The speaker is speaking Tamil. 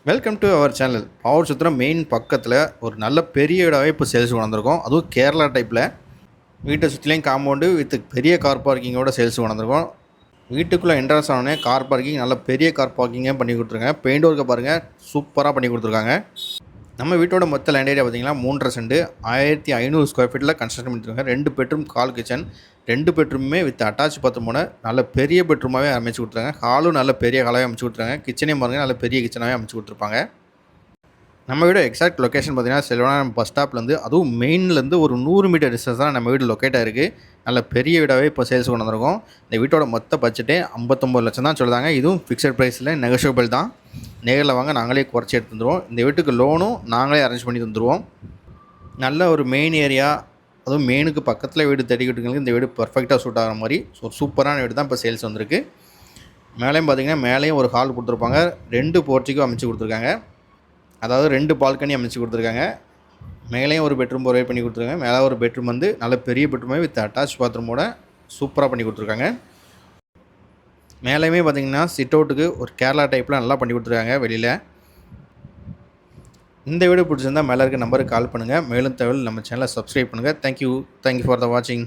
Welcome to our channel. Power சுத்திரம் மெயின் பக்கத்தில் ஒரு நல்ல பெரிய இடமே இப்போ சேல்ஸ் வந்திருக்கோம். அதுவும் கேரளா டைப்பில் வீட்டை சுற்றிலையும் காம்பவுண்டு வித் பெரிய கார் பார்க்கிங்கோட சேல்ஸ் வந்திருக்கோம். வீட்டுக்குள்ளே என்ட்ரன்ஸ் ஆனோடனே கார் பார்க்கிங் நல்ல பெரிய கார் பார்க்கிங்கே பண்ணி கொடுத்துருங்க. பெயிண்ட் ஒர்க்கை பாருங்கள், சூப்பராக பண்ணி கொடுத்துருக்காங்க. நம்ம வீட்டோட மொத்த லேண்ட் ஏரியா பார்த்திங்கன்னா 3.5 சென்ட் 1500 ஸ்கொயர் ஃபீட்டில் கன்ஸ்ட்ரக்ஷன் பண்ணியிருக்காங்க. 2 பெட்ரூம் கால் கிச்சன், 2 பெட்ரூமே வித் அட்டாச் பாத்ரூமோட நல்ல பெரிய பெட்ரூமாகவே அமைச்சு கொடுத்துருக்காங்க. ஹாலும் நல்ல பெரிய ஹாலாகவே அமைச்சு கொடுத்துருக்காங்க. கிச்சனையும் பாருங்கள், நல்ல பெரிய கிச்சனாகவே அமைச்சு கொடுத்துருப்பாங்க. நம்ம வீடு எக்ஸாக்ட் லொக்கேஷன் பார்த்திங்கன்னா செல்வனாரம் பஸ் ஸ்டாப்லேருந்து, அதுவும் மெயின்லேருந்து ஒரு 100 மீட்டர் டிஸ்டன்ஸ் தான் நம்ம வீடு லொக்கேட் ஆகிருக்கு. நல்ல பெரிய வீடாகவே இப்போ சேல்ஸ் கொண்டு வந்திருக்கோம். இந்த வீட்டோட மொத்த பட்ஜெட்டே 59 லட்சம் தான் சொல்லுறாங்க. இதுவும் ஃபிக்ஸட் ப்ரைஸில் நெகோஷியபிள் தான். நேரில் வாங்க, நாங்களே குறைச்சி எடுத்து தந்துடுவோம். இந்த வீட்டுக்கு லோனும் நாங்களே அரேஞ்ச் பண்ணி தந்துடுவோம். நல்ல ஒரு மெயின் ஏரியா, அதுவும் மெயினுக்கு பக்கத்தில் வீடு தேடிக்கிட்டு இந்த வீடு பர்ஃபெக்டாக சூட் ஆகிற மாதிரி ஒரு சூப்பரான வீடு தான் இப்போ சேல்ஸ் வந்திருக்கு. மேலேயும் பார்த்திங்கன்னா மேலேயும் ஒரு ஹால் கொடுத்துருப்பாங்க. 2 போர்ச்சிக்கும் அமைச்சு கொடுத்துருக்காங்க. அதாவது 2 பால்கனி அமைச்சு கொடுத்துருக்காங்க. மேலேயும் ஒரு பெட்ரூம் ப்ரொவைட் பண்ணி கொடுத்துருக்காங்க. மேலே ஒரு பெட்ரூம் வந்து நல்ல பெரிய பெட்ரூமே வித் அட்டாச் பாத்ரூமோட சூப்பராக பண்ணி கொடுத்துருக்காங்க. மேலேயுமே பார்த்திங்கன்னா சிட் அவுட்டுக்கு ஒரு கேரளா டைப்பில் நல்லா பண்ணி கொடுத்துருக்காங்க வெளியில். இந்த வீடியோ பிடிச்சிருந்தால் மேலே இருக்க நம்பருக்கு கால் பண்ணுங்கள். மேலும் தகவல் நம்ம சேனலை சப்ஸ்கிரைப் பண்ணுங்கள். தேங்க்யூ ஃபார் த வாட்சிங்.